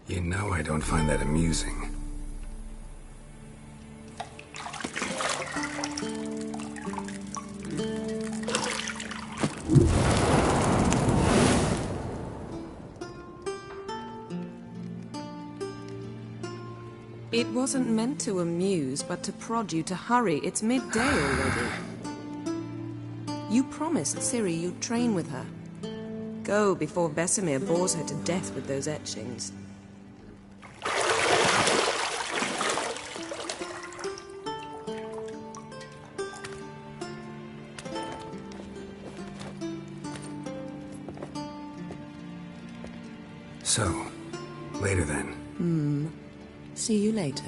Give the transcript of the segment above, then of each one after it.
You know I don't find that amusing. It wasn't meant to amuse, but to prod you to hurry. It's midday already. You promised Ciri you'd train with her. Go before Vesemir bores her to death with those etchings. So, later then. See you later.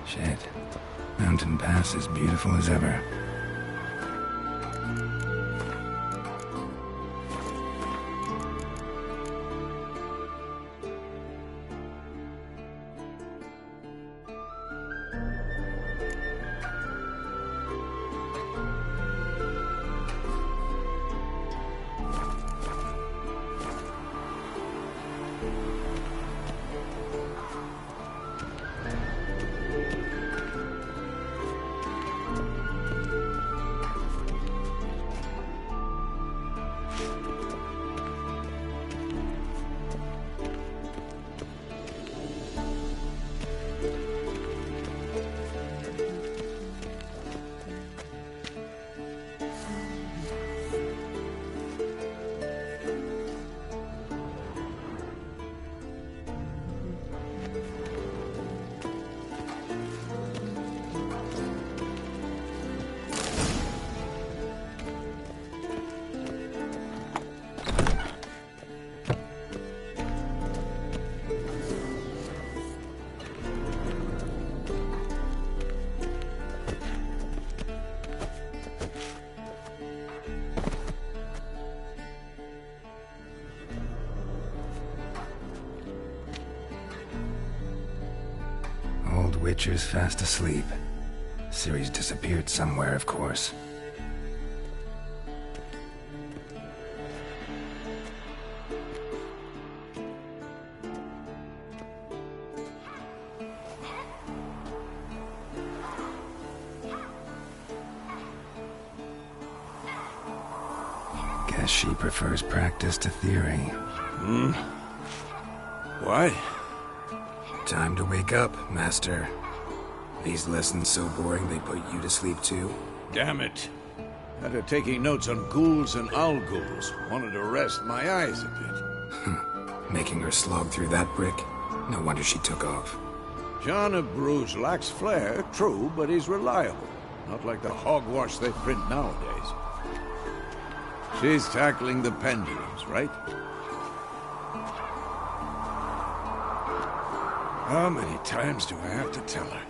Shit. Mountain Pass is beautiful as ever. Witcher's fast asleep. Ciri's disappeared somewhere, of course. Guess she prefers practice to theory. What? Time to wake up, Master. These lessons so boring they put you to sleep too? Damn it. After taking notes on ghouls and owl ghouls, wanted to rest my eyes a bit. Making her slog through that brick? No wonder she took off. John of Bruges lacks flair, true, but he's reliable. Not like the hogwash they print nowadays. She's tackling the pendulums, right? How many times do I have to tell her?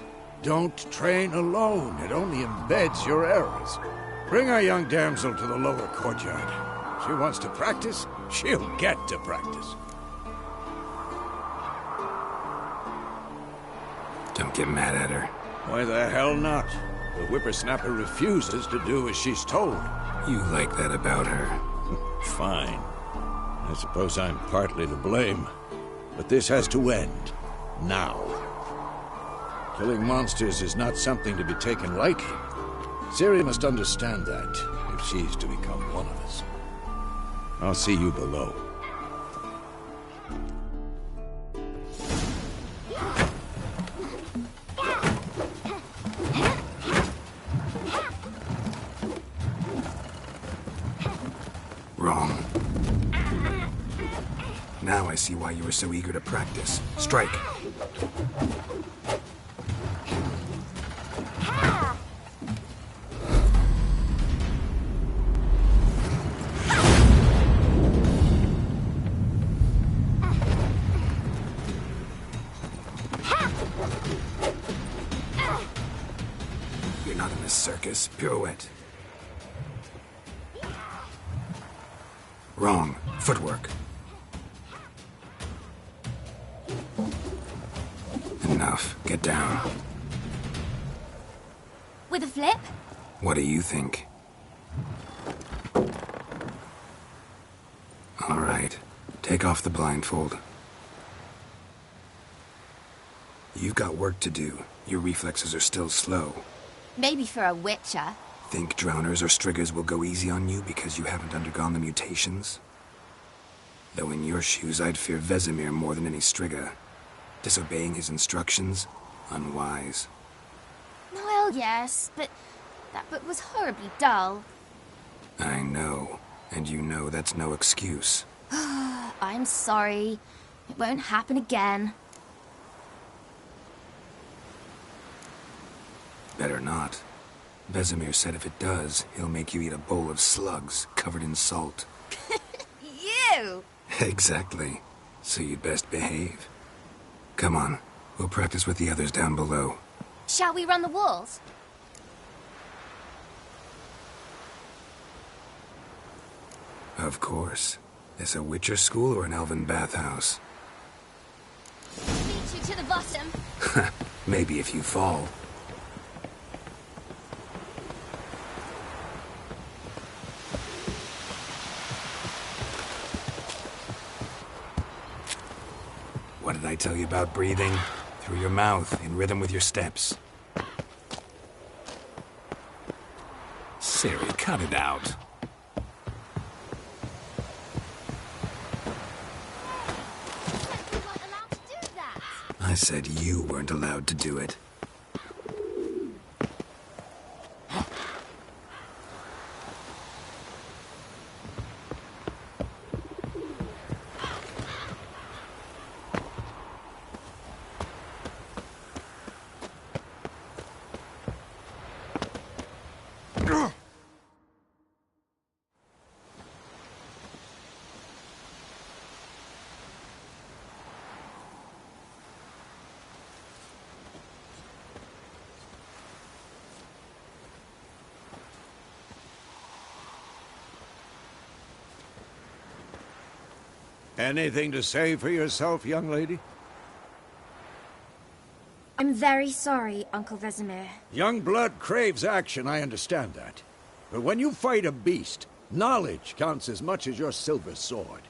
Don't train alone. It only embeds your errors. Bring our young damsel to the lower courtyard. She wants to practice, she'll get to practice. Don't get mad at her. Why the hell not? The whippersnapper refuses to do as she's told. You like that about her. Fine. I suppose I'm partly to blame. But this has to end. Now. Killing monsters is not something to be taken lightly. Ciri must understand that, if she's to become one of us. I'll see you below. Wrong. Now I see why you were so eager to practice. Strike. You're not in a circus. Pirouette. Wrong. Footwork. Enough. Get down. With a flip? What do you think? All right. Take off the blindfold. You've got work to do. Your reflexes are still slow. Maybe for a witcher. Think drowners or striggers will go easy on you because you haven't undergone the mutations? Though in your shoes, I'd fear Vesemir more than any strigger. Disobeying his instructions? Unwise. Well, yes, but that book was horribly dull. I know. And you know that's no excuse. I'm sorry. It won't happen again. Better not. Vesemir said if it does, he'll make you eat a bowl of slugs covered in salt. You! Exactly. So you'd best behave. Come on. We'll practice with the others down below. Shall we run the walls? Of course. This a Witcher school or an elven bathhouse? Beat you to the bottom. Maybe if you fall. What did I tell you about breathing? Through your mouth, in rhythm with your steps. Ciri, cut it out. You weren't allowed to do that. I said you weren't allowed to do it. Anything to say for yourself, young lady? I'm very sorry, Uncle Vesemir. Young blood craves action, I understand that. But when you fight a beast, knowledge counts as much as your silver sword.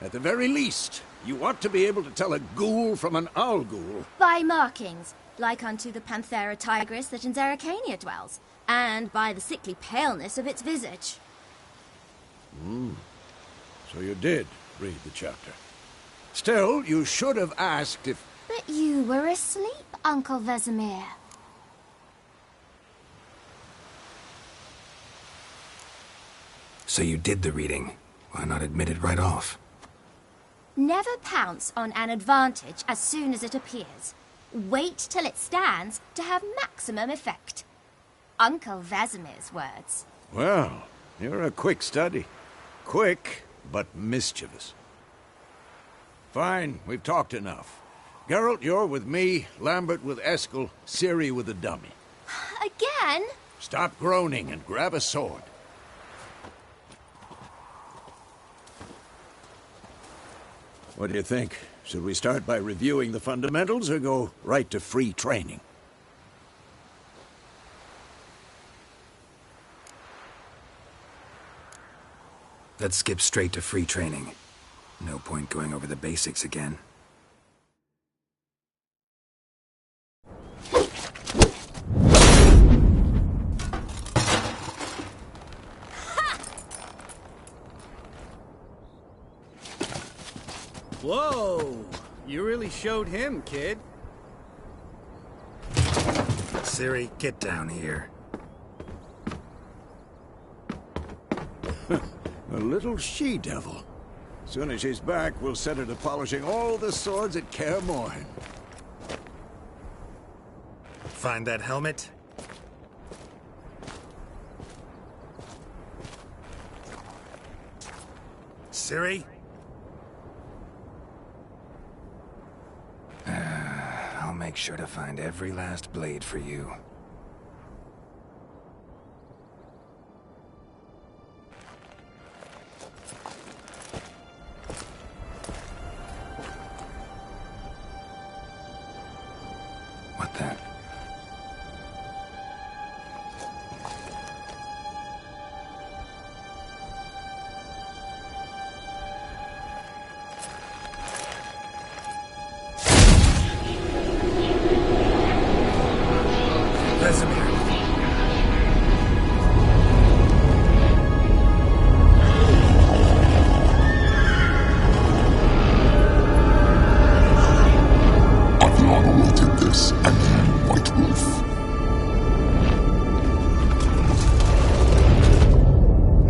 At the very least, you ought to be able to tell a ghoul from an owl ghoul. By markings, like unto the Panthera tigris that in Zerrikania dwells, and by the sickly paleness of its visage. So you did read the chapter. Still, you should have asked if... But you were asleep, Uncle Vesemir. So you did the reading. Why not admit it right off? Never pounce on an advantage as soon as it appears. Wait till it stands to have maximum effect. Uncle Vesemir's words. Well, you're a quick study. Quick, but mischievous. Fine, we've talked enough. Geralt, you're with me, Lambert with Eskel, Ciri with the dummy. Again? Stop groaning and grab a sword. What do you think? Should we start by reviewing the fundamentals or go right to free training? Let's skip straight to free training. No point going over the basics again. Whoa! You really showed him, kid. Ciri, get down here. A little she-devil. Soon as she's back, we'll set her to polishing all the swords at Kaer Morhen. Find that helmet? Ciri? I'll make sure to find every last blade for you. What then? Vesemir. Aviana will take this, and you, White Wolf.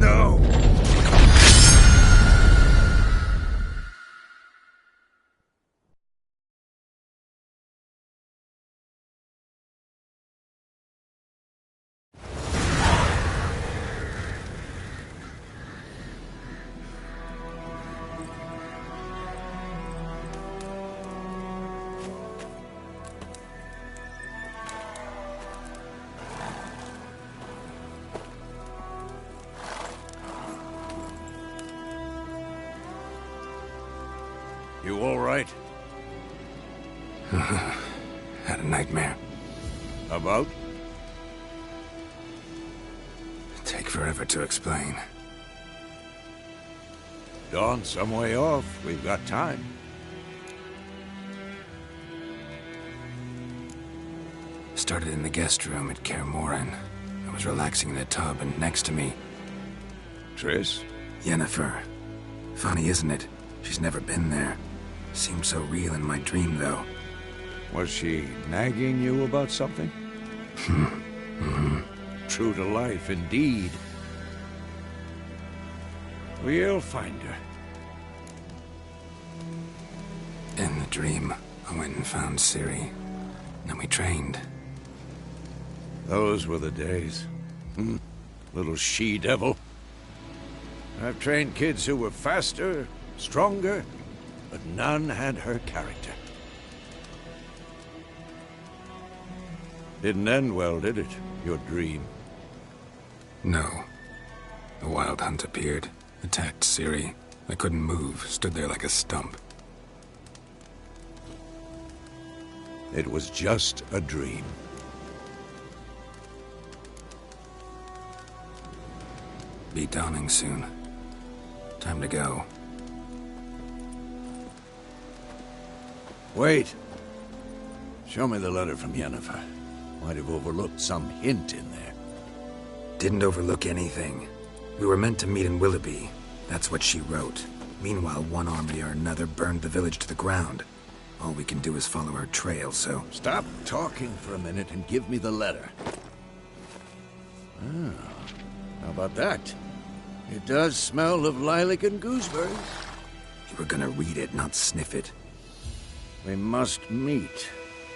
No! You all right? Had a nightmare. About? Take forever to explain. Dawn's some way off. We've got time. Started in the guest room at Kaer Morhen. I was relaxing in a tub, and next to me, Triss? Yennefer. Funny, isn't it? She's never been there. Seemed so real in my dream, though. Was she nagging you about something? True to life, indeed. We'll find her. In the dream, I went and found Ciri. Then we trained. Those were the days. Little she-devil. I've trained kids who were faster, stronger, but none had her character. Didn't end well, did it? Your dream? No. The Wild Hunt appeared, attacked Ciri. I couldn't move, stood there like a stump. It was just a dream. Be dawning soon. Time to go. Wait. Show me the letter from Yennefer. Might have overlooked some hint in there. Didn't overlook anything. We were meant to meet in Willoughby. That's what she wrote. Meanwhile, one army or another burned the village to the ground. All we can do is follow her trail, so... Stop talking for a minute and give me the letter. How about that? It does smell of lilac and gooseberries. You were gonna read it, not sniff it. We must meet.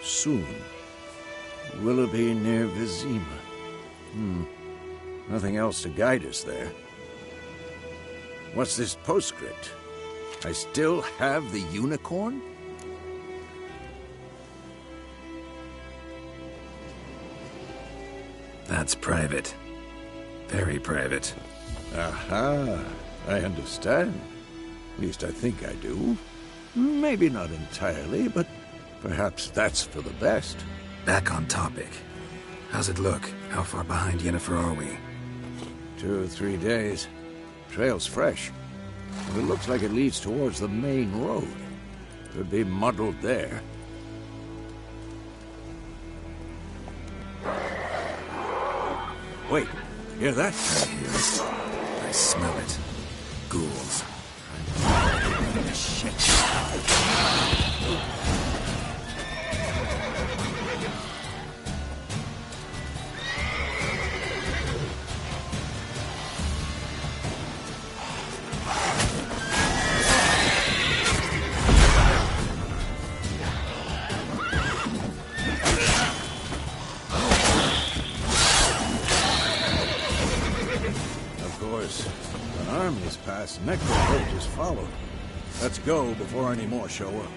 Soon. Willoughby near Vizima. Nothing else to guide us there. What's this postscript? I still have the unicorn? That's private. Very private. Aha, I understand. At least I think I do. Maybe not entirely, but perhaps that's for the best. Back on topic. How's it look? How far behind Yennefer are we? 2 or 3 days. Trail's fresh. But it looks like it leads towards the main road. Could be muddled there. Wait, hear that? I hear it. I smell it. Ghouls. Shit. armies pass, necrophages follow. Let's go before any more show up.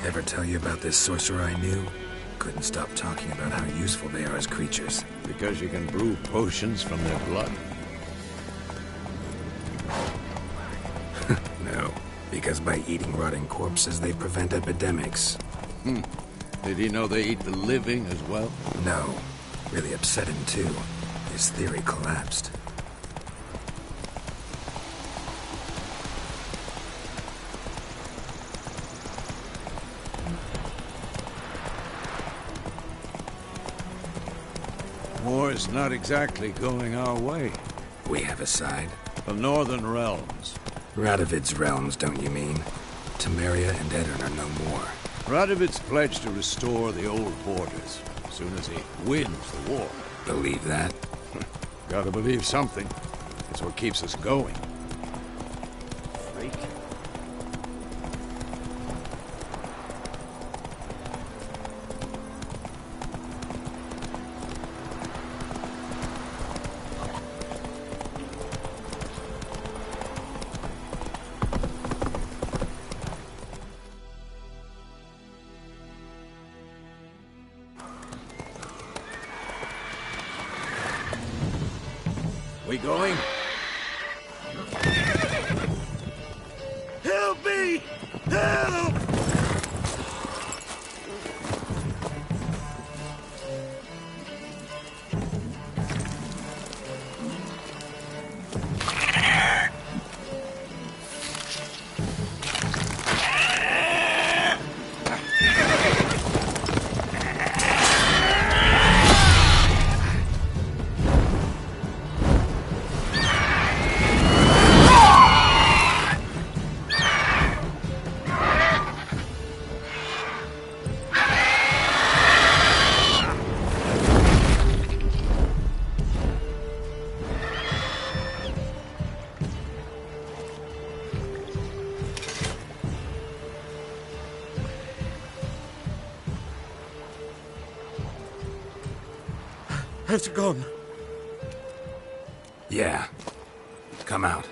Ever tell you about this sorcerer I knew? Couldn't stop talking about how useful they are as creatures. Because you can brew potions from their blood. No, because by eating rotting corpses, they prevent epidemics. Did he know they eat the living as well? No, really upset him too. His theory collapsed. War's not exactly going our way. We have a side. The Northern Realms. Radovid's realms, don't you mean? Temeria and Edirn are no more. Radovid's pledged to restore the old borders as soon as he wins the war. Believe that? Gotta believe something. It's what keeps us going. Freak. We going? Help me! Help! Has it gone? Yeah. Come out.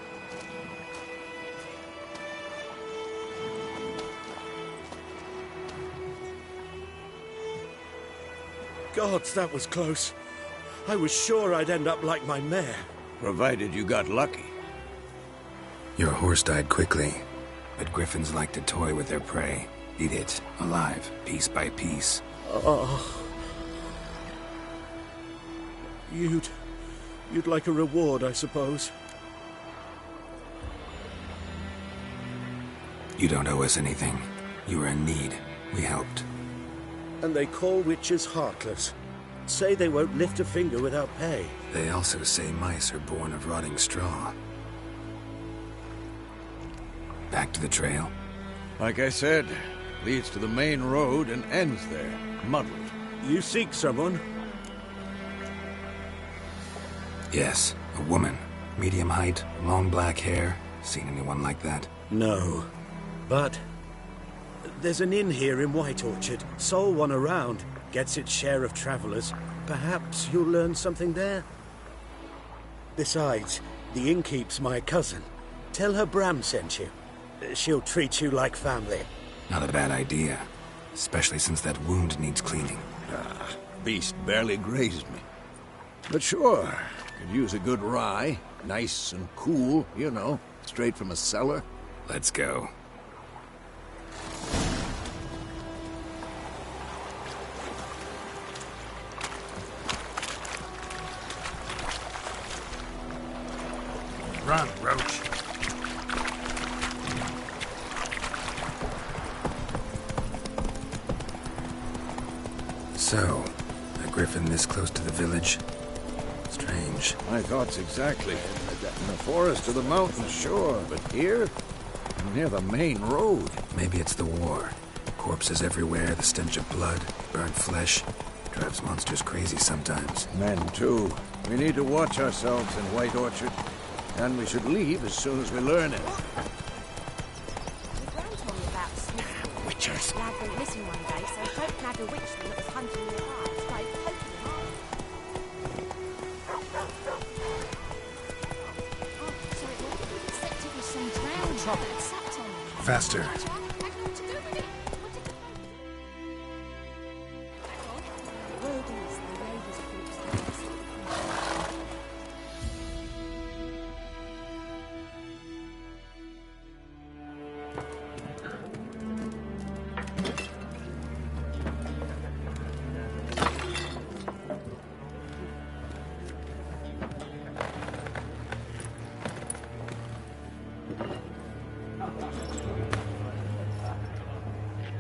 Gods, that was close. I was sure I'd end up like my mare. Provided you got lucky. Your horse died quickly, but griffins like to toy with their prey. Eat it, alive, piece by piece. Oh. You'd like a reward, I suppose. You don't owe us anything. You were in need. We helped. And they call witches heartless. Say they won't lift a finger without pay. They also say mice are born of rotting straw. Back to the trail? Like I said, leads to the main road and ends there, muddled. You seek someone? Yes, a woman. Medium height, long black hair. Seen anyone like that? No. But there's an inn here in White Orchard. Sole one around. Gets its share of travelers. Perhaps you'll learn something there? Besides, the innkeep's my cousin. Tell her Bram sent you. She'll treat you like family. Not a bad idea. Especially since that wound needs cleaning. Beast barely grazed me. But sure, could use a good rye. Nice and cool, you know, straight from a cellar. Let's go. Run, Roach. So, a griffin this close to the village? Strange. My thoughts exactly. In the forest or the mountains, sure, but here? Near the main road. Maybe it's the war. Corpses everywhere, the stench of blood, burnt flesh. Drives monsters crazy sometimes. Men, too. We need to watch ourselves in White Orchard. And we should leave as soon as we learn it. Your gran told me about Smithfield. Witchers. Lad went missing one day, so folk nagged a witchman that was hunting near by. Started poking him hard. Oh, so it was except it was some drowned man that sat on him. Faster. Had nothing to do with it. What did Word is the lady's corpse.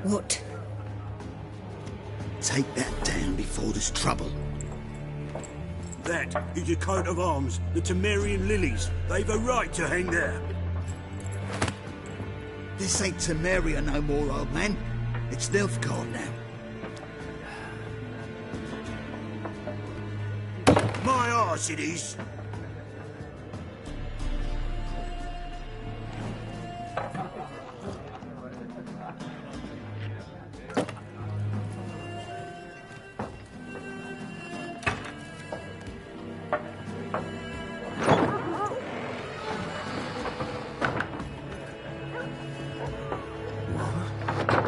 What? Take that down before there's trouble. That is a coat of arms, the Temerian lilies. They've a right to hang there. This ain't Temeria no more, old man. It's Nilfgaard now. My arse it is.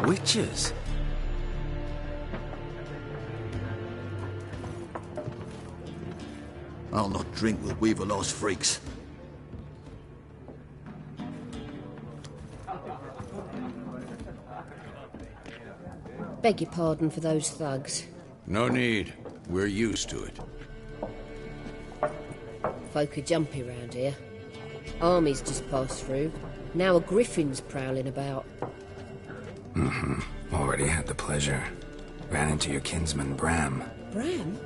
Witches? I'll not drink with Weaverlost freaks. Beg your pardon for those thugs. No need. We're used to it. Folk are jumpy round here. Armies just passed through. Now a griffin's prowling about. Already had the pleasure. Ran into your kinsman, Bram. Bram?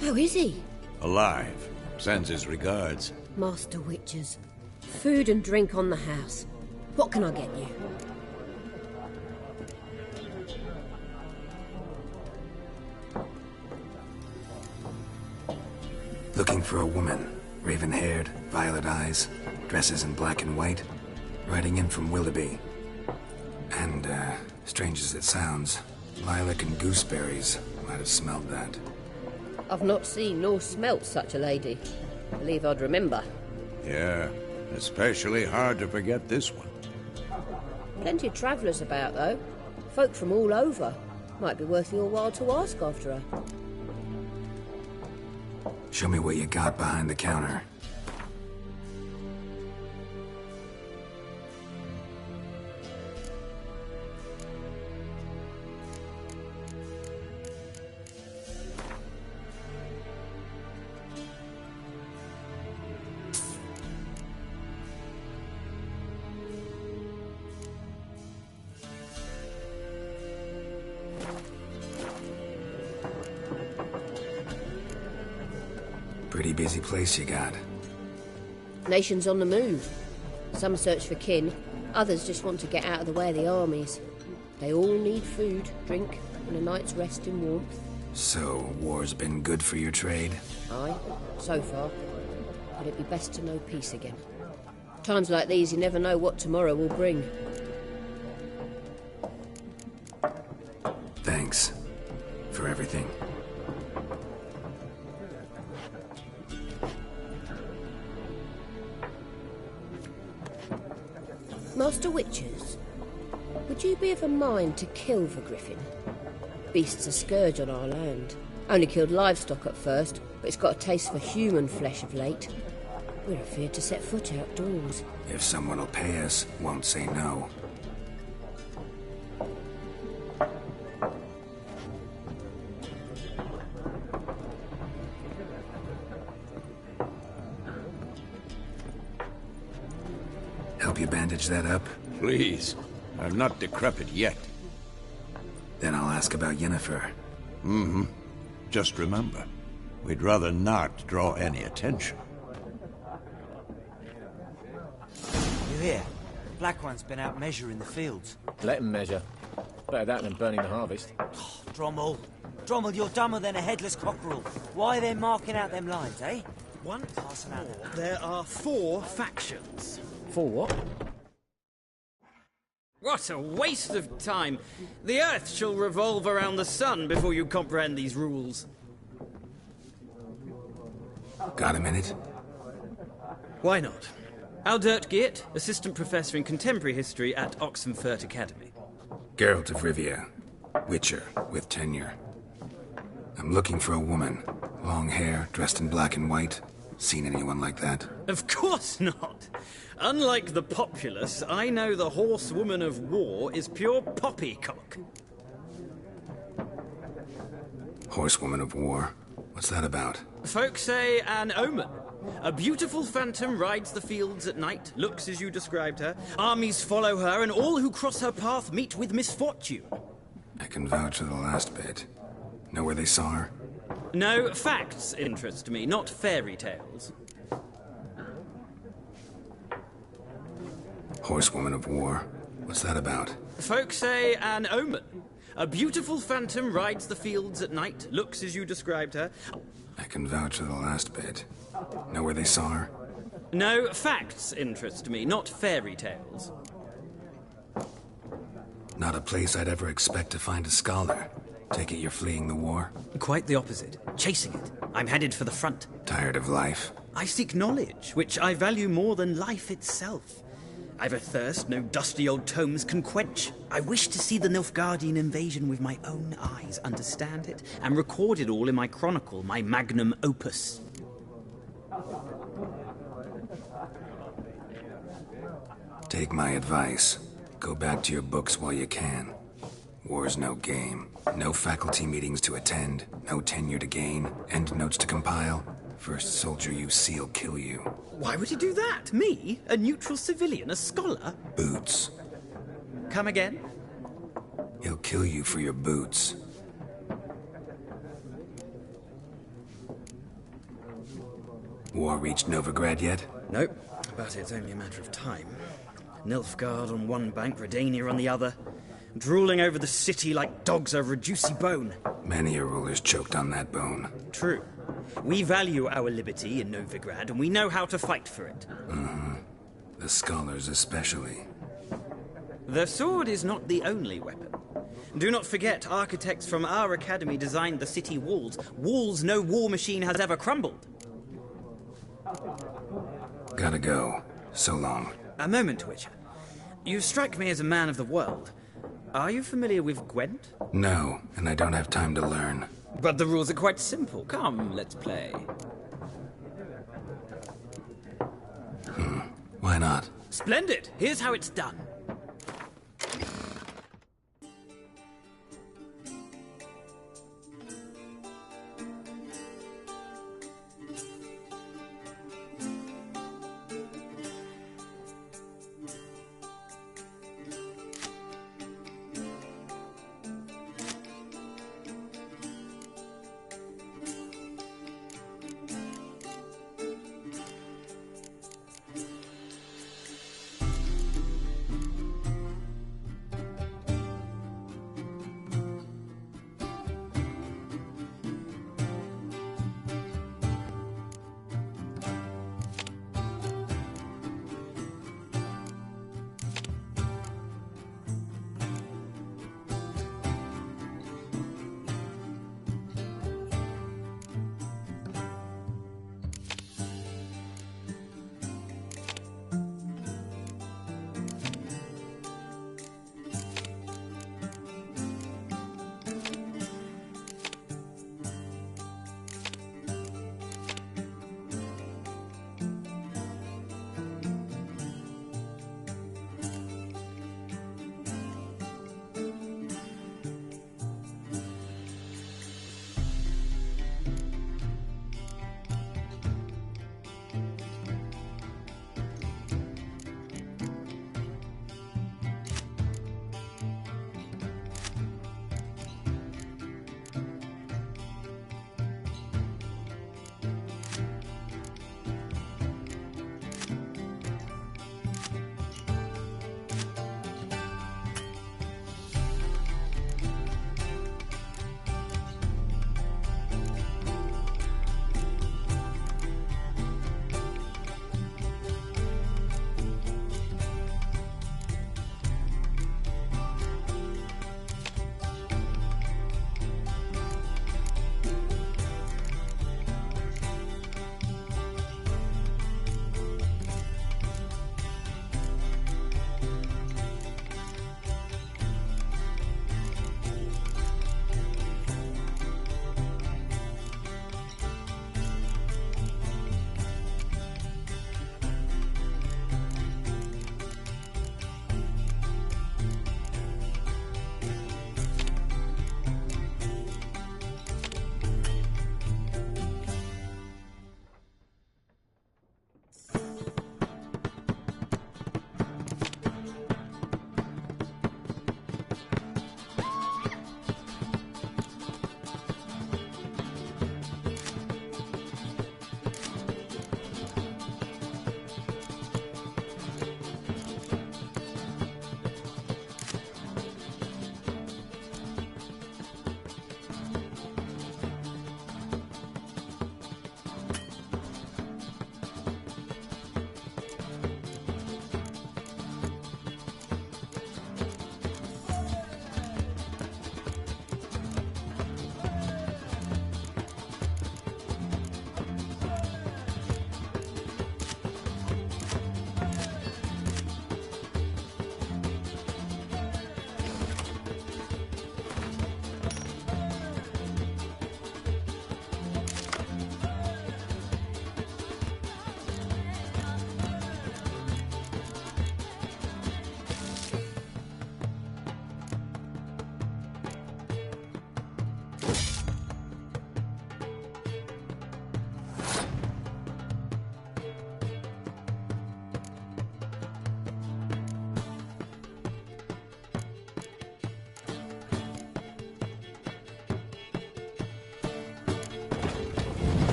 How is he? Alive. Sends his regards. Master Witchers. Food and drink on the house. What can I get you? Looking for a woman. Raven-haired, violet eyes, dresses in black and white. Riding in from Willoughby. And, strange as it sounds, lilac and gooseberries. Might have smelled that. I've not seen nor smelt such a lady. Believe I'd remember. Yeah, especially hard to forget this one. Plenty of travellers about, though. Folk from all over. Might be worth your while to ask after her. Show me what you got behind the counter. Pretty busy place you got. Nations on the move. Some search for kin, others just want to get out of the way of the armies. They all need food, drink, and a night's rest in warmth. So, war's been good for your trade? Aye, so far. But it'd be best to know peace again. Times like these, you never know what tomorrow will bring. Thanks. For everything. Master Witchers, would you be of a mind to kill the griffin? Beast's a scourge on our land. Only killed livestock at first, but it's got a taste for human flesh of late. We're afeard to set foot outdoors. If someone will pay us, won't say no. Help you bandage that up? Please. I'm not decrepit yet. Then I'll ask about Yennefer. Just remember, we'd rather not draw any attention. You hear? The Black One's been out measuring the fields. Let him measure. Better that than burning the harvest. Drommel. Drommel, you're dumber than a headless cockerel. Why are they marking out them lines, eh? Once more, there are 4 factions. For what? What a waste of time! The Earth shall revolve around the sun before you comprehend these rules. Got a minute? Why not? Aldert Geert, Assistant Professor in Contemporary History at Oxenfurt Academy. Geralt of Rivia. Witcher, with tenure. I'm looking for a woman. Long hair, dressed in black and white. Seen anyone like that? Of course not! Unlike the populace, I know the horsewoman of war is pure poppycock. Horsewoman of war? What's that about? Folk say an omen. A beautiful phantom rides the fields at night, looks as you described her. Armies follow her, and all who cross her path meet with misfortune. I can vouch for the last bit. Know where they saw her? No, facts interest me, not fairy tales. Horsewoman of war? What's that about? Folk say an omen. A beautiful phantom rides the fields at night, looks as you described her. I can vouch for the last bit. Know where they saw her? No, facts interest me, not fairy tales. Not a place I'd ever expect to find a scholar. Take it you're fleeing the war? Quite the opposite. Chasing it. I'm headed for the front. Tired of life? I seek knowledge, which I value more than life itself. I've a thirst no dusty old tomes can quench. I wish to see the Nilfgaardian invasion with my own eyes, understand it, and record it all in my chronicle, my magnum opus. Take my advice. Go back to your books while you can. War's no game. No faculty meetings to attend, no tenure to gain, endnotes to compile. First soldier you see will kill you. Why would he do that? Me? A neutral civilian? A scholar? Boots. Come again? He'll kill you for your boots. War reached Novigrad yet? Nope, but it's only a matter of time. Nilfgaard on one bank, Redania on the other. Drooling over the city like dogs over a juicy bone. Many a ruler's choked on that bone. True. We value our liberty in Novigrad, and we know how to fight for it. The scholars especially. The sword is not the only weapon. Do not forget, architects from our academy designed the city walls. Walls no war machine has ever crumbled. Gotta go. So long. A moment, Witcher. You strike me as a man of the world. Are you familiar with Gwent? No, and I don't have time to learn. But the rules are quite simple. Come, let's play. Why not? Splendid! Here's how it's done.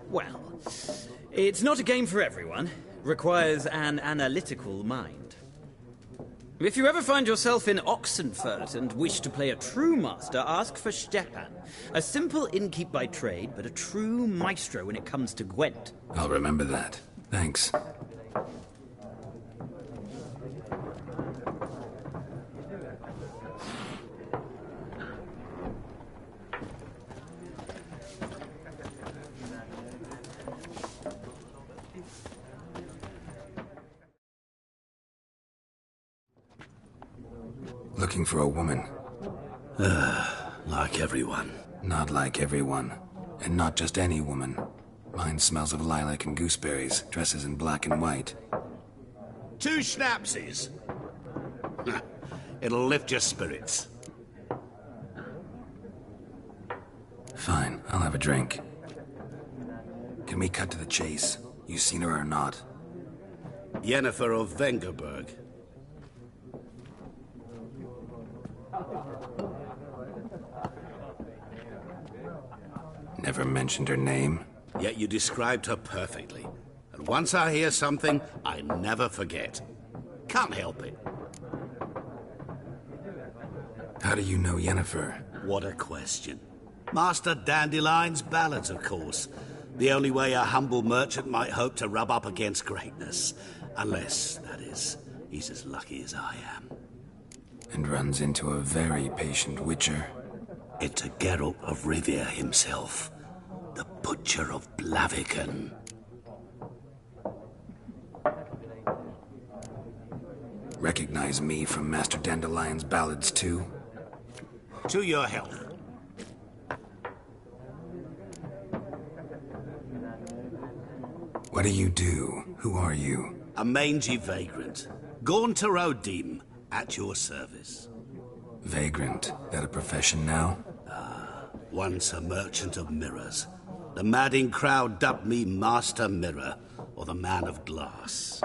Well, it's not a game for everyone. Requires an analytical mind. If you ever find yourself in Oxenfurt and wish to play a true master, ask for Stepan. A simple innkeep by trade, but a true maestro when it comes to Gwent. I'll remember that. Thanks. Looking for a woman. Like everyone. Not like everyone. And not just any woman. Mine smells of lilac and gooseberries, dresses in black and white. 2 schnapsies. It'll lift your spirits. Fine, I'll have a drink. Can we cut to the chase? You seen her or not? Yennefer of Vengerberg. Never mentioned her name. Yet you described her perfectly. And once I hear something, I never forget. Can't help it. How do you know Yennefer? What a question. Master Dandelion's ballads, of course. The only way a humble merchant might hope to rub up against greatness. Unless, that is, he's as lucky as I am. And runs into a very patient witcher. Into Geralt of Rivia himself. The Butcher of Blaviken. Recognize me from Master Dandelion's ballads, too? To your health. What do you do? Who are you? A mangy vagrant. Gaunter O'Dim, at your service. Vagrant? That a profession now? Once a merchant of mirrors. The madding crowd dubbed me Master Mirror, or the Man of Glass.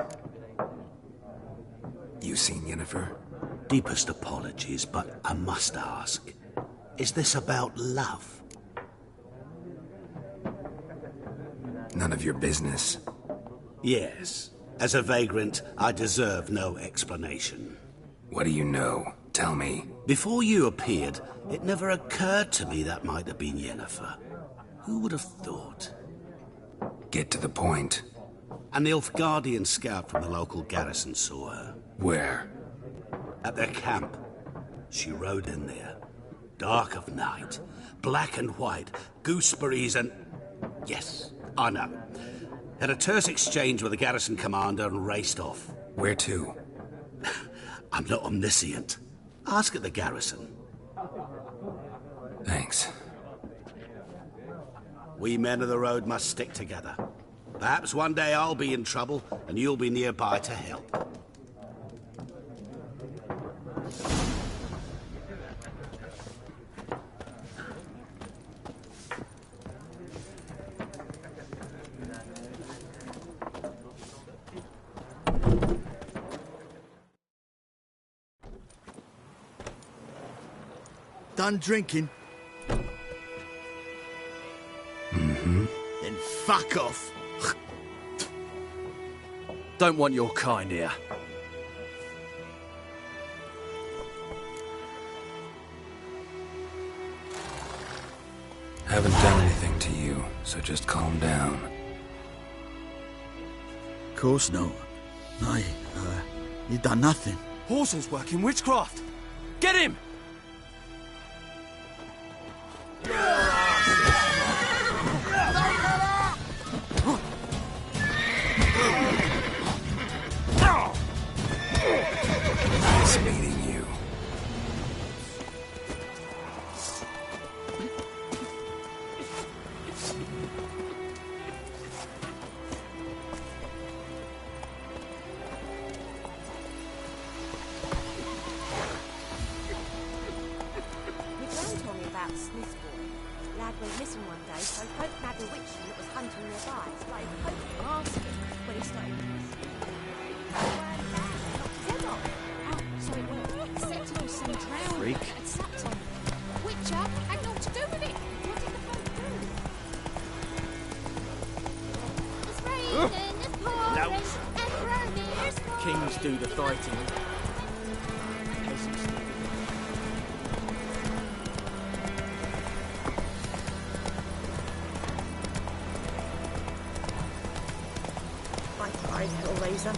You seen Yennefer? Deepest apologies, but I must ask, is this about love? None of your business. Yes. As a vagrant, I deserve no explanation. What do you know? Tell me. Before you appeared, it never occurred to me that might have been Yennefer. Who would have thought? Get to the point. An Nilfgaardian scout from the local garrison saw her. Where? At their camp. She rode in there. Dark of night. Black and white. Gooseberries and... Yes, I know. Had a terse exchange with the garrison commander and raced off. Where to? I'm not omniscient. Ask at the garrison. Thanks. We men of the road must stick together. Perhaps one day I'll be in trouble and you'll be nearby to help. Done drinking? Mm-hmm. Then fuck off. Don't want your kind here. Haven't done anything to you, so just calm down. Course not. No, you done nothing. Horsel's working witchcraft. Get him! Nice meeting you. Told me about Smith's boy. Lad went missing one day, so folk nabbed a witch that was hunting nearby. Started poking and asking when he started. Dead off. Oh, so it worked. Except on some drowned Freak. and slapped on. Witcher had naught to do with it. What did the folk do? Kings do the fighting. Peasants do the Hi, Hellraiser.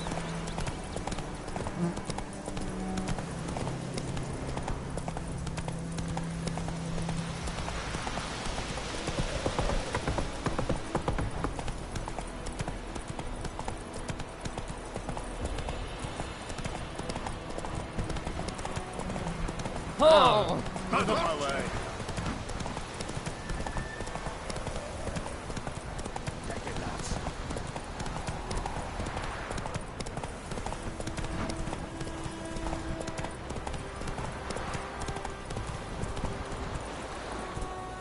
Oh! Out of my way. Take it, lads.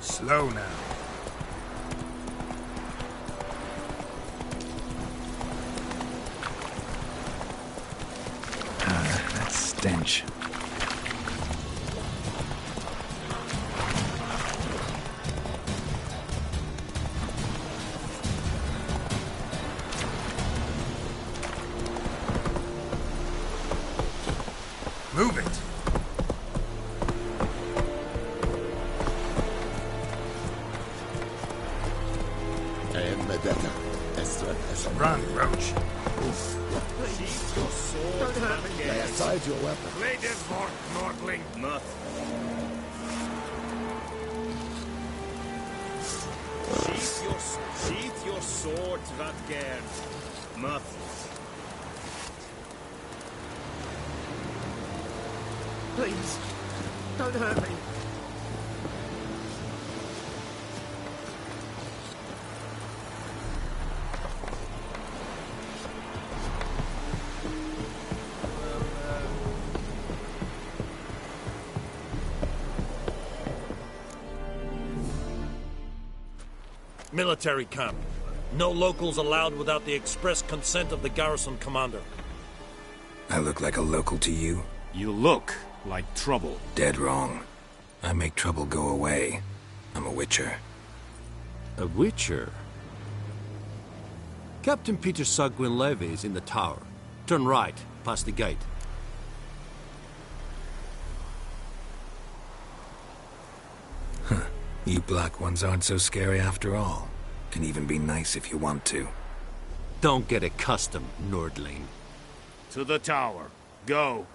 Slow now. That stench. Move it! Run, Roach. Lay aside your weapon. Lady Vork, Nordling. Mutt. Sheath your sword, Vatgern. Mutt. Please, don't hurt me. Military camp. No locals allowed without the express consent of the garrison commander. I look like a local to you? You look like trouble. Dead wrong. I make trouble go away. I'm a witcher. A witcher? Captain Peter Saar Gwynleve is in the tower. Turn right, past the gate. Huh. You black ones aren't so scary after all. Can even be nice if you want to. Don't get accustomed, Nordling. To the tower. Go.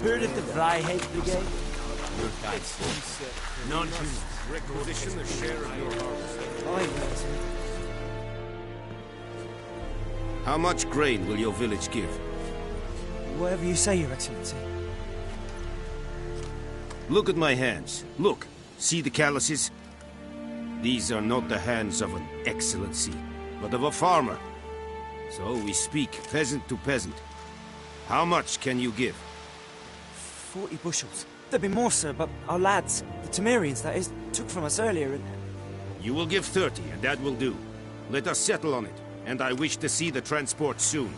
Heard of the Vryheid Brigade? Nonsense. Requisition the share of your harvest. How much grain will your village give? Whatever you say, Your Excellency. Look at my hands. Look. See the calluses? These are not the hands of an excellency, but of a farmer. So we speak peasant to peasant. How much can you give? 40 bushels. There'd be more, sir, but our lads, the Temerians, that is, took from us earlier and... You will give 30, and that will do. Let us settle on it, and I wish to see the transport soon.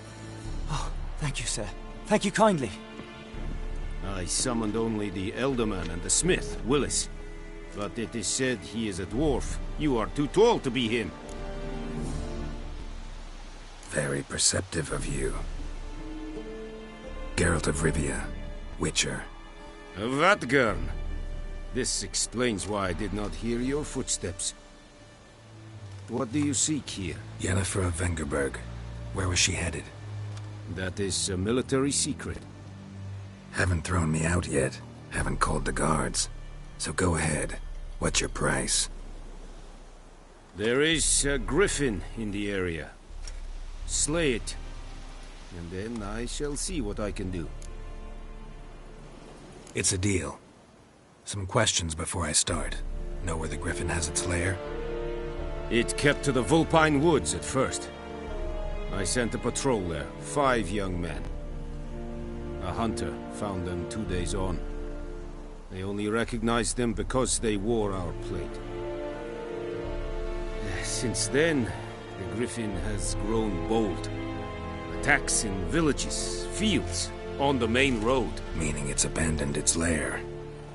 Oh, thank you, sir. Thank you kindly. I summoned only the Elderman and the smith, Willis. But it is said he is a dwarf. You are too tall to be him. Very perceptive of you. Geralt of Rivia, Witcher. Vatgern. This explains why I did not hear your footsteps. What do you seek here? Yennefer of Vengerberg. Where was she headed? That is a military secret. Haven't thrown me out yet. Haven't called the guards. So go ahead. What's your price? There is a griffin in the area. Slay it. And then I shall see what I can do. It's a deal. Some questions before I start. Know where the griffin has its lair? It kept to the Vulpine Woods at first. I sent a patrol there, 5 young men. A hunter found them 2 days on. They only recognized them because they wore our plate. Since then, the griffin has grown bold. Attacks in villages, fields, on the main road. Meaning it's abandoned its lair.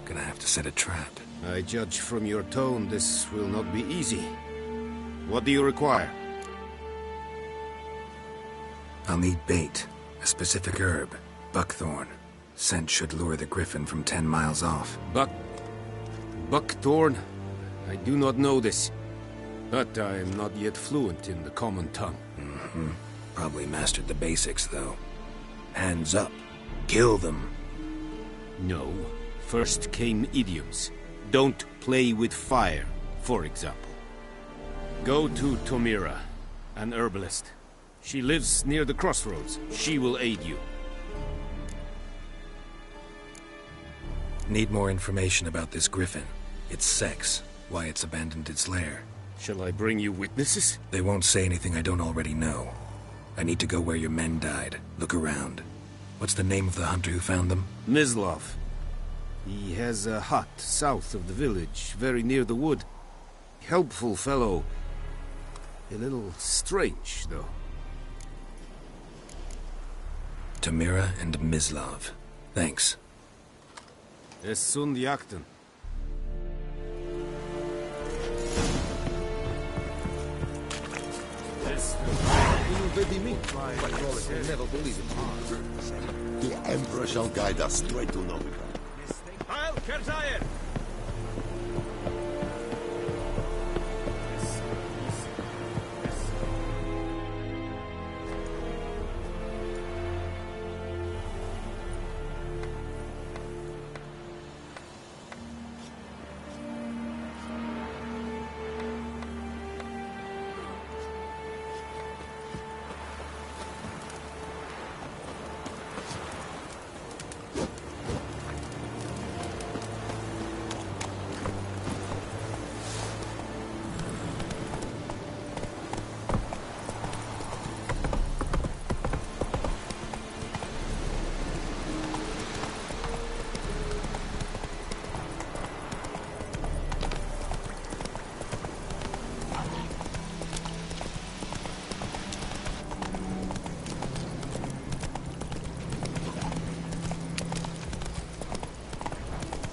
Gonna have to set a trap. I judge from your tone this will not be easy. What do you require? I'll need bait. A specific herb. Buckthorn. Scent should lure the griffin from 10 miles off. Buckthorn? I do not know this. But I am not yet fluent in the common tongue. Mm-hmm. Probably mastered the basics, though. Hands up. Kill them. No. First came idioms. Don't play with fire, for example. Go to Tomira, an herbalist. She lives near the crossroads. She will aid you. Need more information about this griffin. Its sex, why it's abandoned its lair. Shall I bring you witnesses? They won't say anything I don't already know. I need to go where your men died. Look around. What's the name of the hunter who found them? Mislav. He has a hut south of the village, very near the wood. Helpful fellow. A little strange, though. Tomira and Mislav. Thanks. Es sunt jakten. The Emperor shall guide us straight to Novigrad. Heil Kerzayer!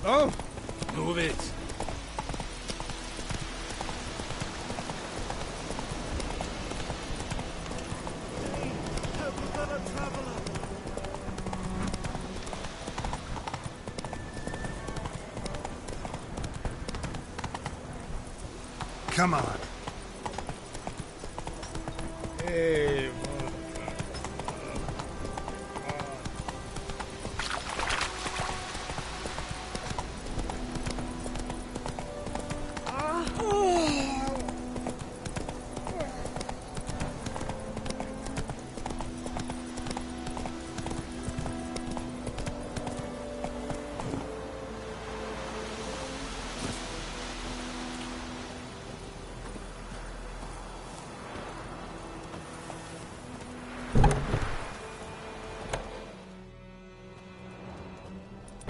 Oh! Move it! Come on. Hey,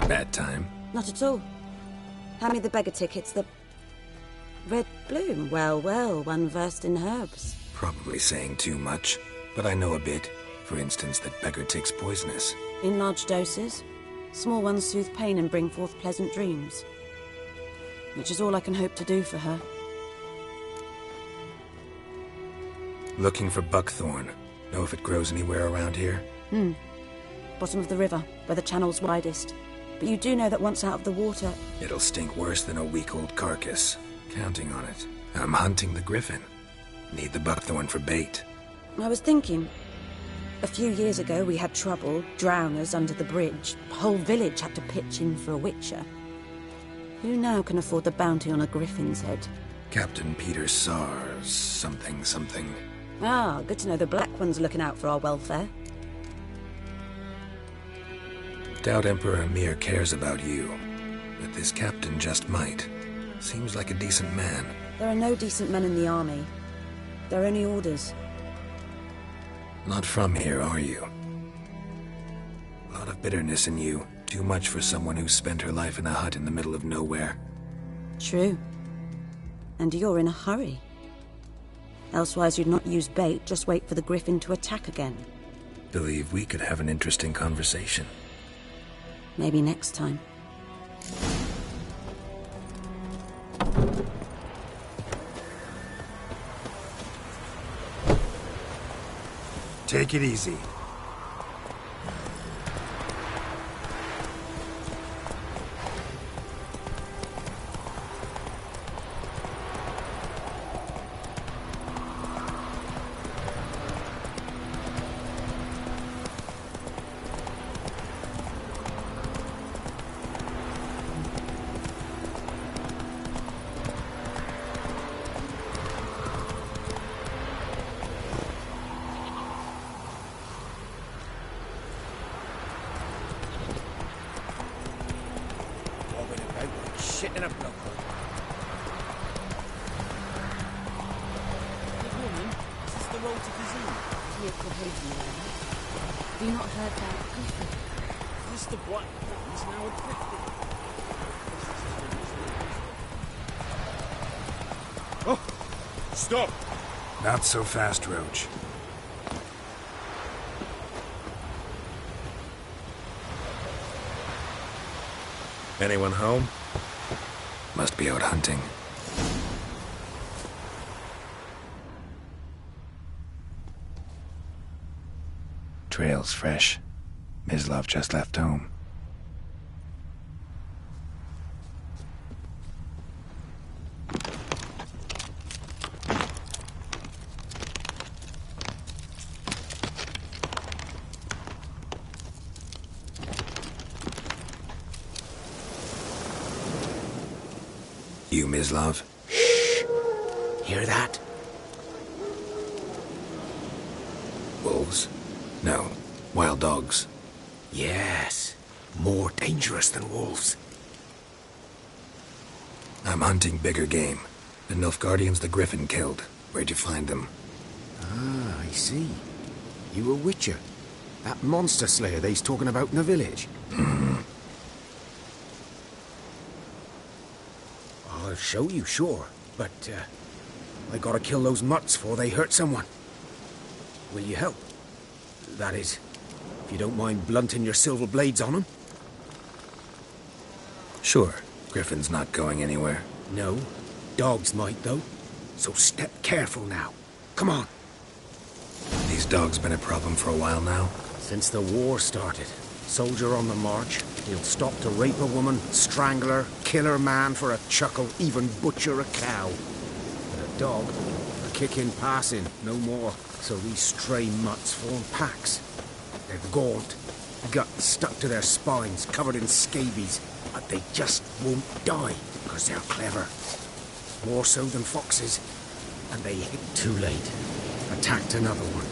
Bad time. Not at all. Hand me the beggar tickets, the... Red Bloom. Well, well, one versed in herbs. Probably saying too much, but I know a bit. For instance, that beggar tick's poisonous. In large doses. Small ones soothe pain and bring forth pleasant dreams. Which is all I can hope to do for her. Looking for buckthorn. Know if it grows anywhere around here? Bottom of the river, where the channel's widest. But you do know that once out of the water... It'll stink worse than a week-old carcass. Counting on it. I'm hunting the griffin. Need the buckthorn for bait. I was thinking... A few years ago we had trouble, drowners under the bridge. The whole village had to pitch in for a witcher. Who now can afford the bounty on a griffin's head? Captain Peter Sars, something. Ah, good to know the Black One's looking out for our welfare. Doubt Emperor Emir cares about you, but this captain just might. Seems like a decent man. There are no decent men in the army. There are only orders. Not from here, are you? A lot of bitterness in you. Too much for someone who spent her life in a hut in the middle of nowhere. True. And you're in a hurry. Elsewise you'd not use bait, just wait for the griffin to attack again. Believe we could have an interesting conversation. Maybe next time. Take it easy. Shit in a block. Good morning. Is this the road to Kazoo? Near Cohesive. Have you not heard that? This the Black Ones now at 50. Oh! Stop! Not so fast, Roach. Anyone home? Must be out hunting. Trail's fresh. Mislav just left home. You, Mislav? Hear that? Wolves? No. Wild dogs. Yes. More dangerous than wolves. I'm hunting bigger game. The Nilfgaardians the Griffin killed. Where'd you find them? Ah, I see. You a witcher. That monster slayer they's talking about in the village. I'll show you, sure. But, I gotta kill those mutts before they hurt someone. Will you help? That is, if you don't mind blunting your silver blades on them. Sure. Griffin's not going anywhere. No. Dogs might, though. So step careful now. Come on. These dogs been a problem for a while now? Since the war started. Soldier on the march. He'll stop to rape a woman, strangle her, kill her man for a chuckle, even butcher a cow. But a dog, a kick in passing, no more. So these stray mutts form packs. They're gaunt, guts stuck to their spines, covered in scabies. But they just won't die, because they're clever. More so than foxes. And they hit too late. Attacked another one.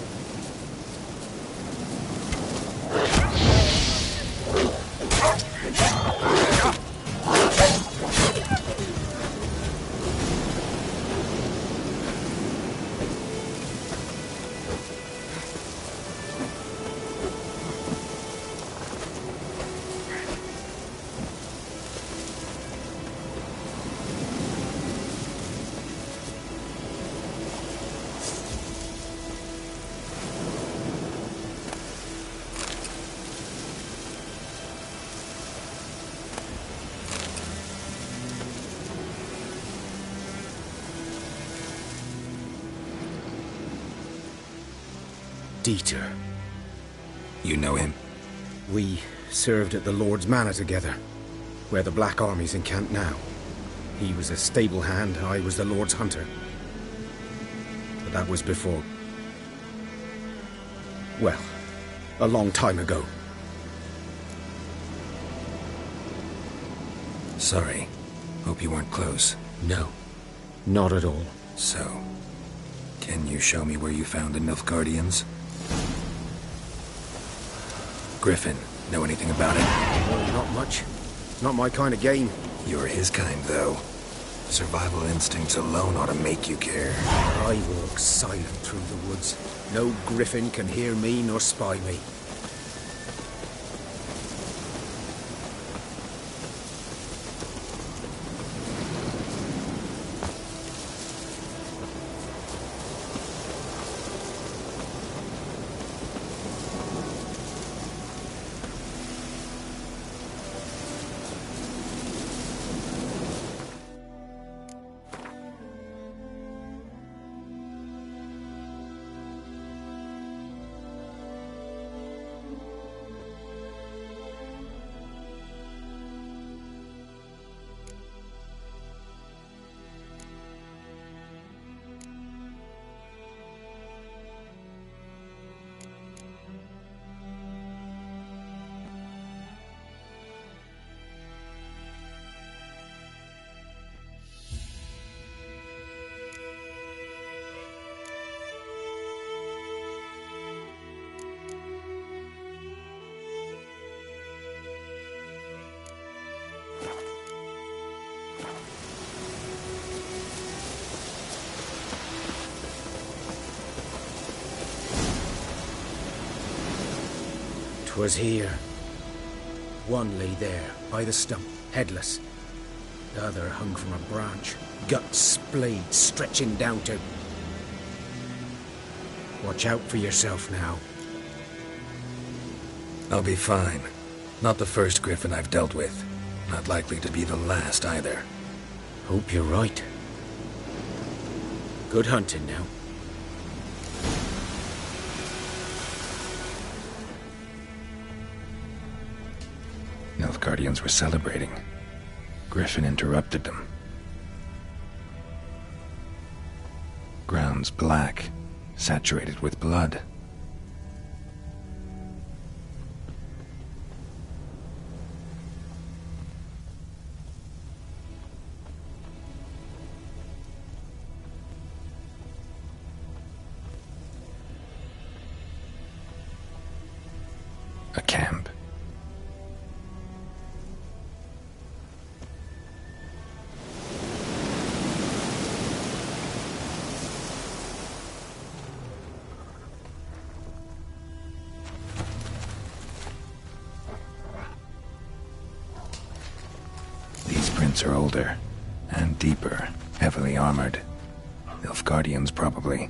Dieter. You know him? We served at the Lord's Manor together, where the Black Army's encamped now. He was a stable hand, I was the Lord's hunter. But that was before... well, a long time ago. Sorry. Hope you weren't close. No, not at all. So, can you show me where you found the Nilfgaardians? Griffin, know anything about it? Oh, not much. Not my kind of game. You're his kind, though. Survival instincts alone ought to make you care. I walk silent through the woods. No griffin can hear me nor spy me. 'Twas here. One lay there, by the stump, headless. The other hung from a branch, guts splayed, stretching down to... Watch out for yourself now. I'll be fine. Not the first griffin I've dealt with. Not likely to be the last either. Hope you're right. Good hunting now. Nilfgaardians were celebrating. Griffin interrupted them. Ground's black, saturated with blood. A camp. These prints are older and deeper, heavily armored. Nilfgaardians, probably.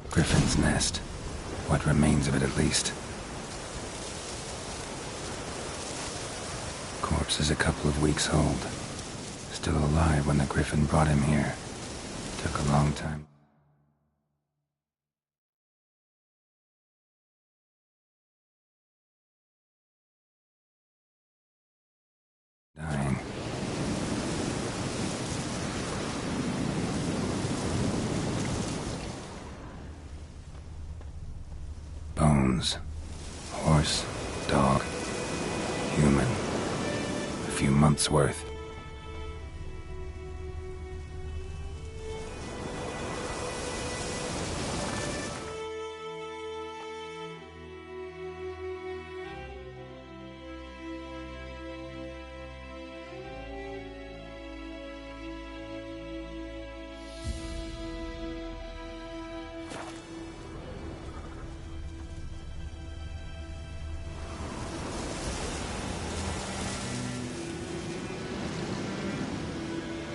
Griffin's nest. What remains of it, at least. Corpse is a couple of weeks old. Still alive when the Griffin brought him here. Took a long time. Dying. Bones. Horse, dog, human. A few months' worth.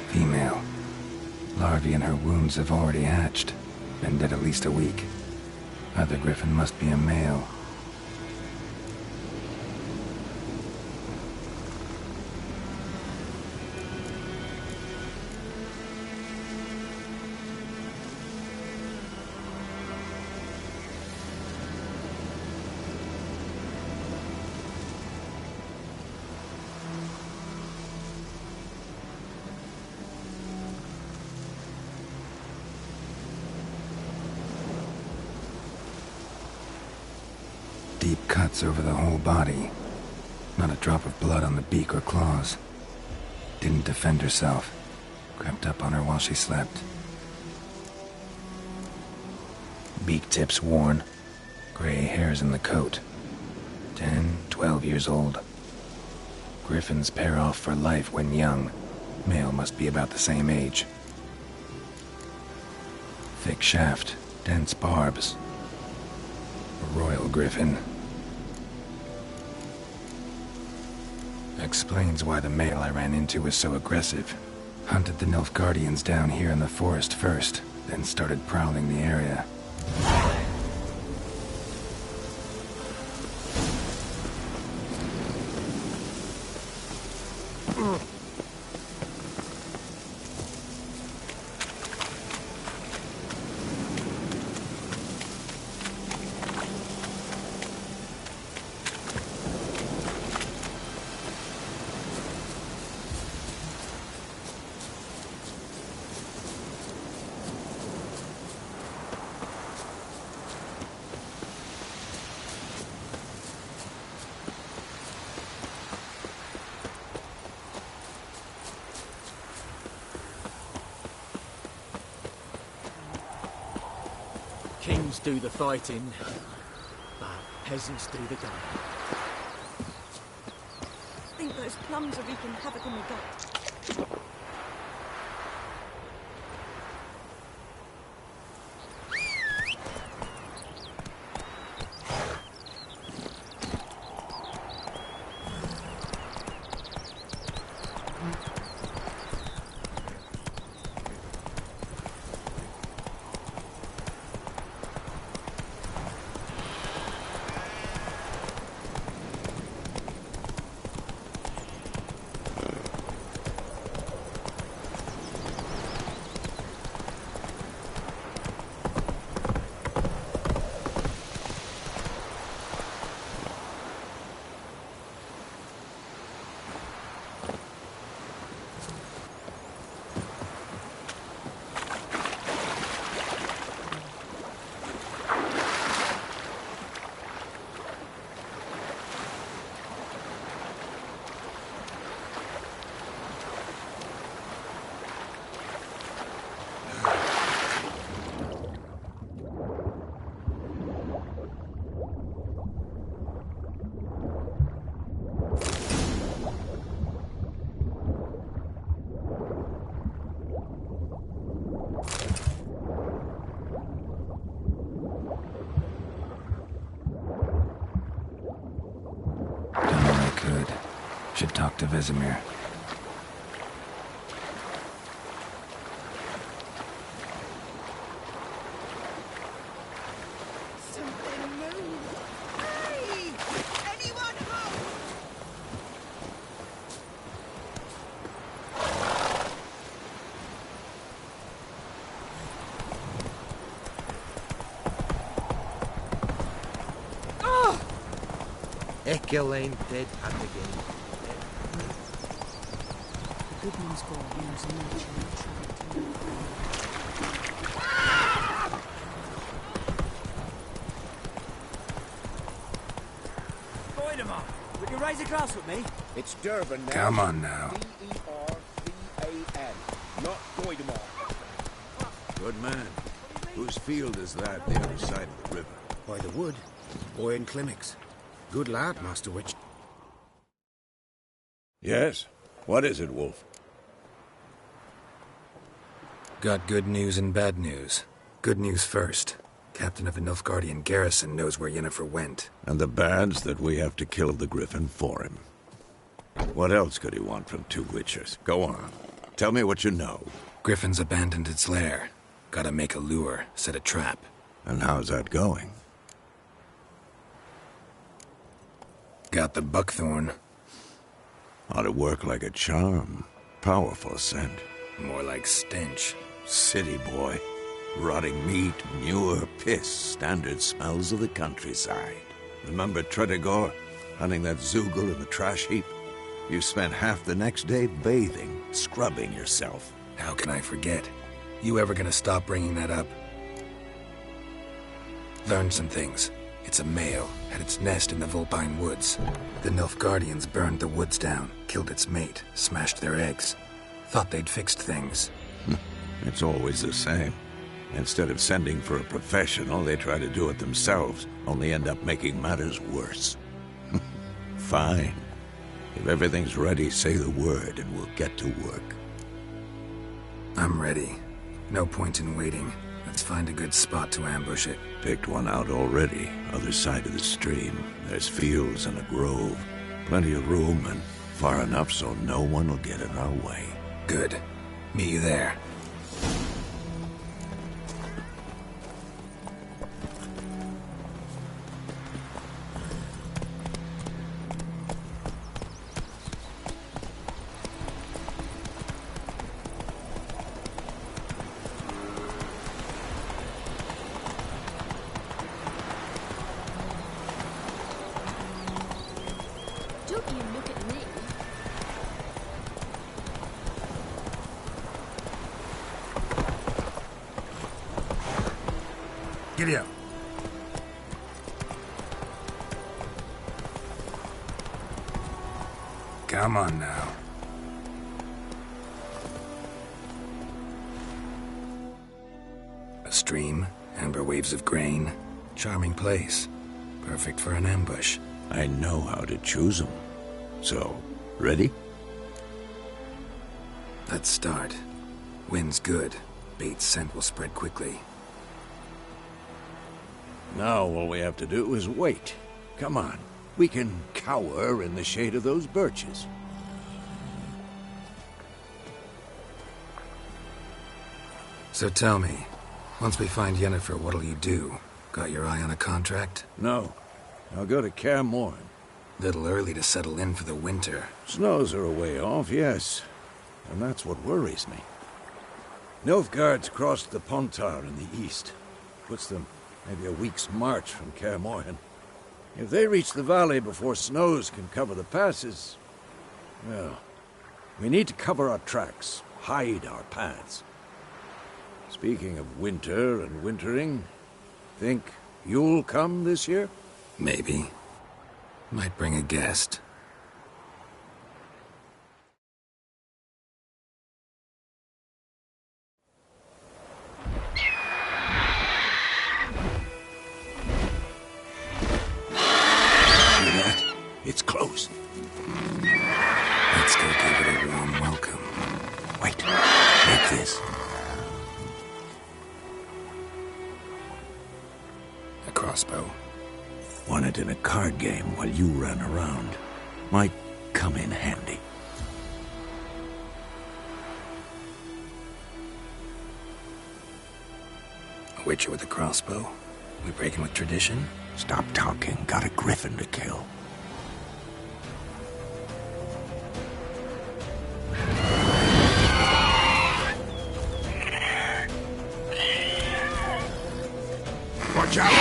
Female. Larvae in her wounds have already hatched. Been dead at least a week. Other Griffin must be a male. deep cuts over the whole body. Not a drop of blood on the beak or claws. Didn't defend herself. Crept up on her while she slept. Beak tips worn. Gray hairs in the coat. 10, 12 years old. Griffins pair off for life when young. Male must be about the same age. Thick shaft, dense barbs. A royal griffin. Explains why the male I ran into was so aggressive. Hunted the Nilfgaardians down here in the forest first, then started prowling the area. Kings do the fighting, but peasants do the gunning. I think those plums are wreaking havoc on the gut. Should talk to Vesemir. Something moved. Hey! Anyone home? Oh! Ekil ain't dead at the game. The Goodman's Gore use nature. Voidemar, would you raise a glass with me? It's Durban now. Come on now. D-E-R-B-A-N, not Voidemar. Good man. Whose field is that the other side of the river? By the wood. Boy in Climmix. Good lad, Master Witch. Yes? What is it, Wolf? Got good news and bad news. Good news first. Captain of the Nilfgaardian garrison knows where Yennefer went. And the bad's that we have to kill the Griffin for him. What else could he want from two Witchers? Go on. Tell me what you know. Griffin's abandoned its lair. Gotta make a lure, set a trap. And how's that going? Got the buckthorn. Ought to work like a charm. Powerful scent. More like stench. City boy. Rotting meat, manure, piss. Standard smells of the countryside. Remember Tretogor? Hunting that Zoogle in the trash heap? You spent half the next day bathing, scrubbing yourself. How can I forget? You ever gonna stop bringing that up? Learned some things. It's a male, had its nest in the Vulpine Woods. The Nilfgaardians burned the woods down, killed its mate, smashed their eggs. Thought they'd fixed things. It's always the same. Instead of sending for a professional, they try to do it themselves, only end up making matters worse. Fine. If everything's ready, say the word and we'll get to work. I'm ready. No point in waiting. Let's find a good spot to ambush it. Picked one out already, other side of the stream. There's fields and a grove. Plenty of room and far enough so no one will get in our way. Good. Meet you there. Don't you look at me. Giddy up. Come on now. A stream, amber waves of grain. Charming place. Perfect for an ambush. I know how to choose them. So, ready? Let's start. Wind's good. Bait's scent will spread quickly. Now all we have to do is wait. Come on. We can cower in the shade of those birches. So tell me, once we find Yennefer, what'll you do? Got your eye on a contract? No. I'll go to Kaer Morhen. Little early to settle in for the winter. Snows are a way off, yes. And that's what worries me. Nilfgaard's crossed the Pontar in the east. Puts them maybe a week's march from Kaer Morhen. If they reach the valley before snows can cover the passes, well, we need to cover our tracks, hide our paths. Speaking of winter and wintering, think you'll come this year? Maybe. Might bring a guest. It's close. Let's go give it a warm welcome. Wait, take this. A crossbow. Won it in a card game while you ran around. Might come in handy. A witcher with a crossbow? We breaking with tradition? Stop talking. Got a griffin to kill. Watch out!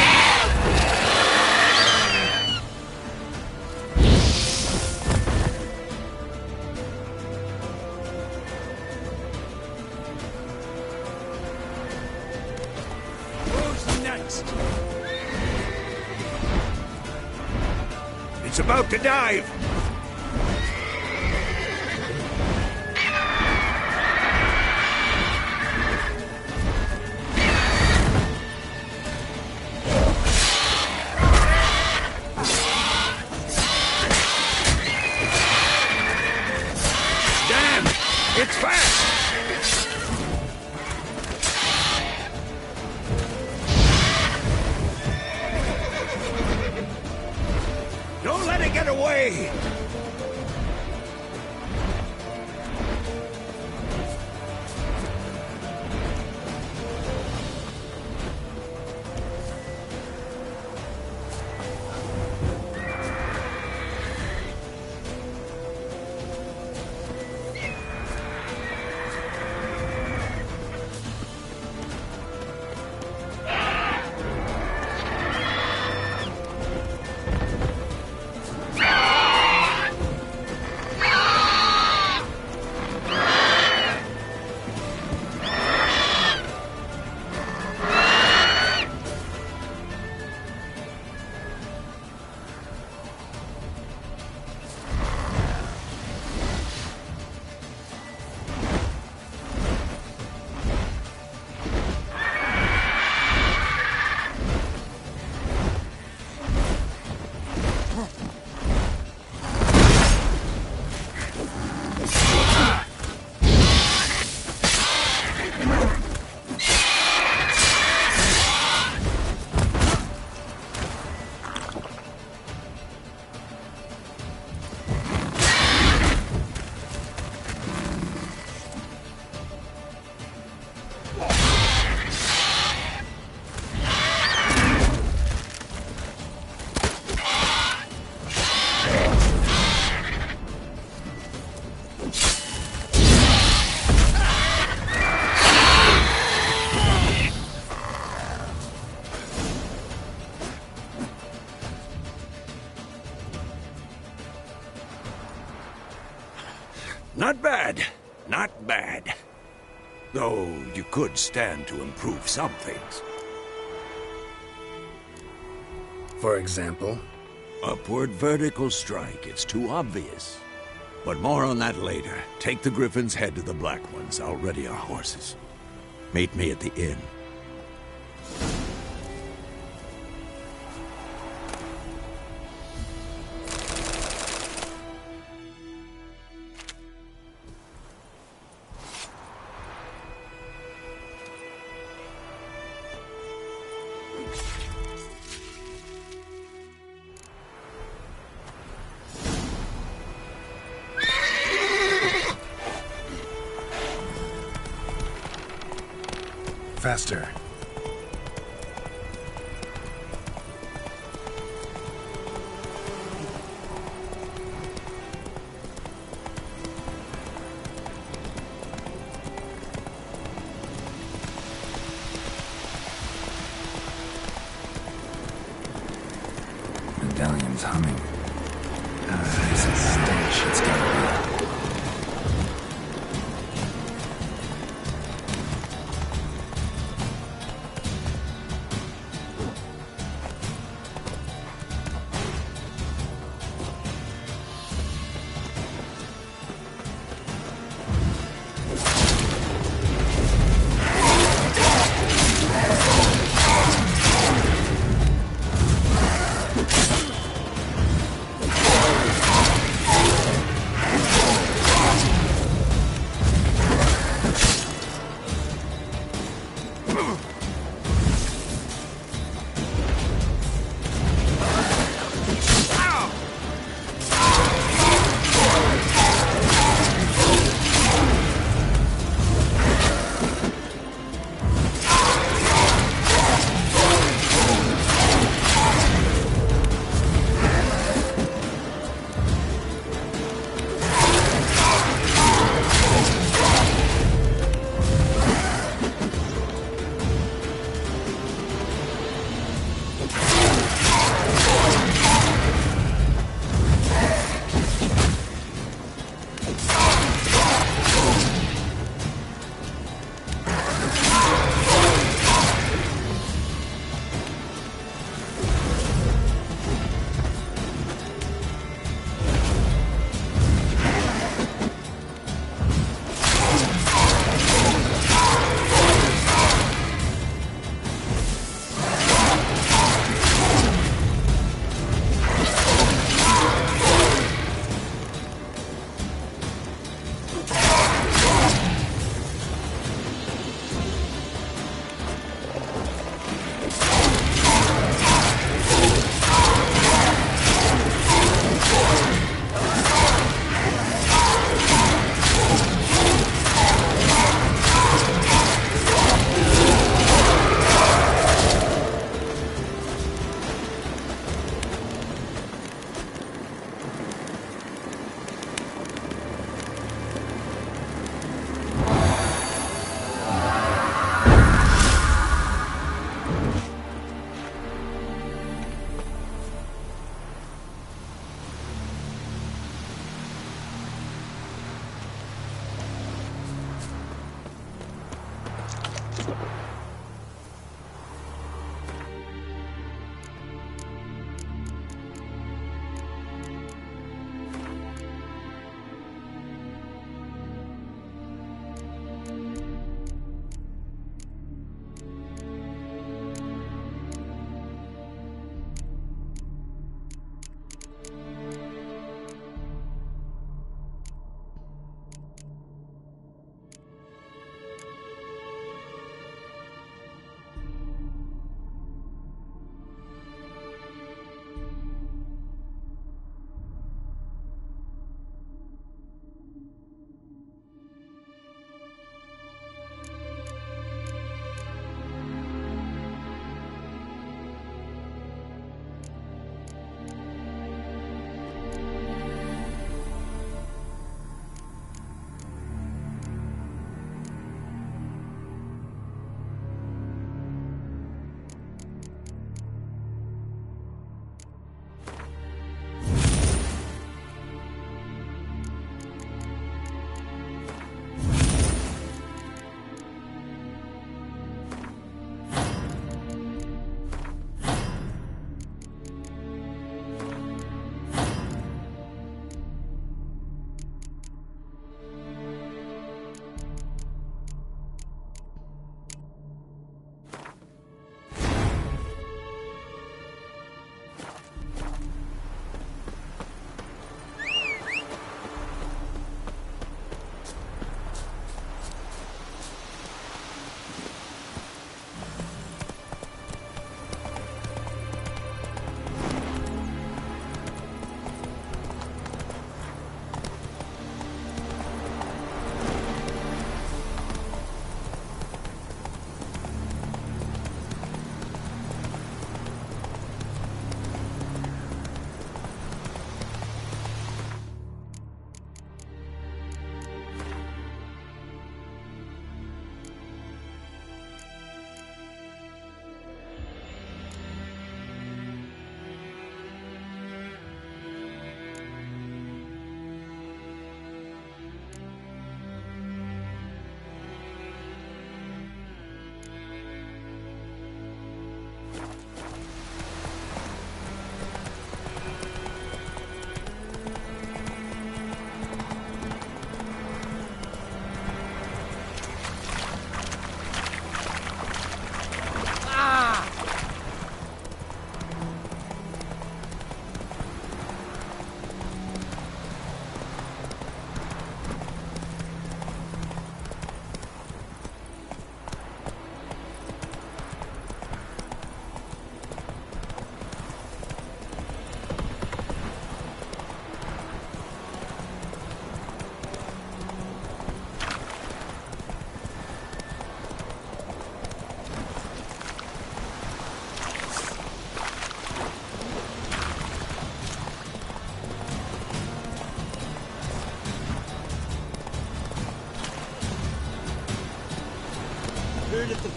Who's next? It's about to dive! It's fast! Don't let it get away! You could stand to improve some things. For example? Upward vertical strike. It's too obvious. But more on that later. Take the Griffin's head to the Black Ones. I'll ready our horses. Meet me at the inn. Faster. Medallion's humming. This is stench. It's gotta be.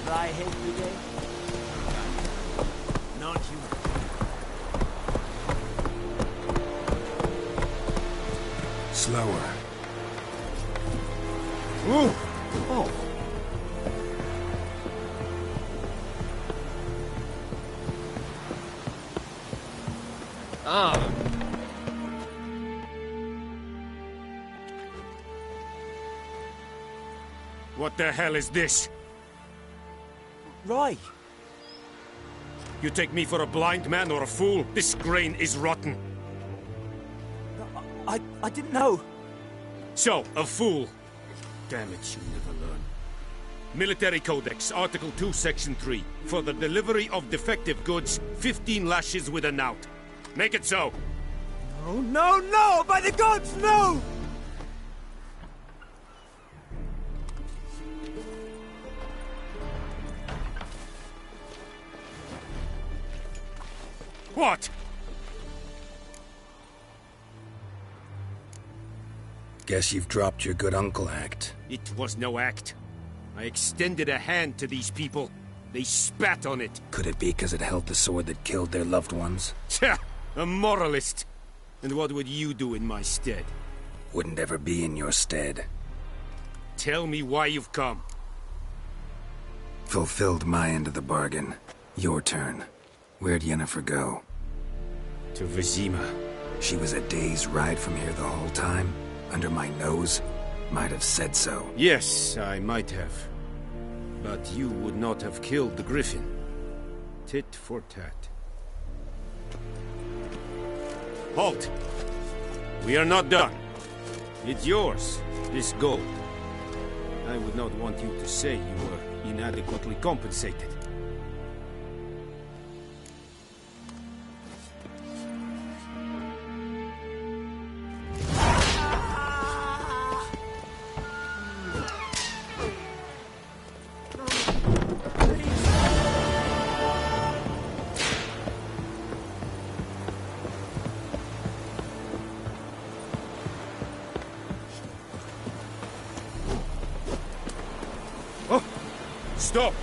Fly ahead today? Not human. Slower. Ooh! Oh. Ah. What the hell is this? Rye! You take me for a blind man or a fool? This grain is rotten. I didn't know. So, a fool. Damn it, you never learn. Military Codex, Article 2, Section 3. For the delivery of defective goods, 15 lashes with a knout. Make it so. No, no, no! By the gods, no! What? Guess you've dropped your good uncle act. It was no act. I extended a hand to these people. They spat on it. Could it be because it held the sword that killed their loved ones? Tja! A moralist. And what would you do in my stead? Wouldn't ever be in your stead. Tell me why you've come. Fulfilled my end of the bargain. Your turn. Where'd Yennefer go? To Vizima. She was a day's ride from here the whole time? Under my nose? Might have said so. Yes, I might have. But you would not have killed the Griffin. Tit for tat. Halt! We are not done. It's yours, this gold. I would not want you to say you were inadequately compensated. Stop!